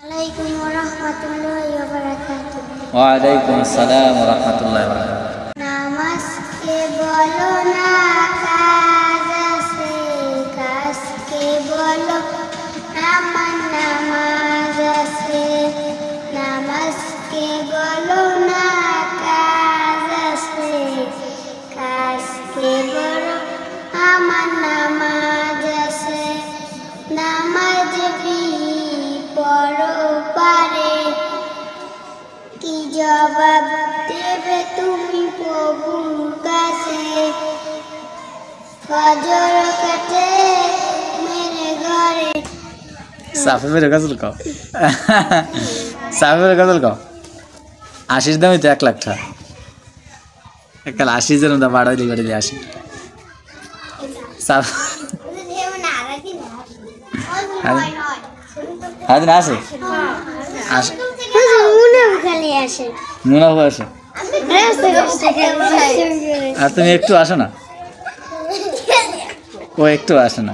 Assalamualaikum warahmatullahi wabarakatuh. Waalaikumsalam warahmatullahi wabarakatuh. नमस्ते बोलो ना काजा से कस के बोलो नमन नमाज से नमस्ते बोलो ना काजा से कस के बोलो नमन नमाज से नमाज भी पढ़ो पारे की जवाब देवे তুমি প্রভুর কাছে ফজর কাটে মেরে ঘরে সাফে মেরে গজল কও সাফে মেরে গজল কও আশির দামই তো 1 লাখ টাকা একাল 80 জন দা বাড়াইলি বাড়াইলি 80 সাফ হাত না আসে আসে মনে খালি আসে মনে হয় আসে আর তুমি একটু আসো না ও একটু আসে না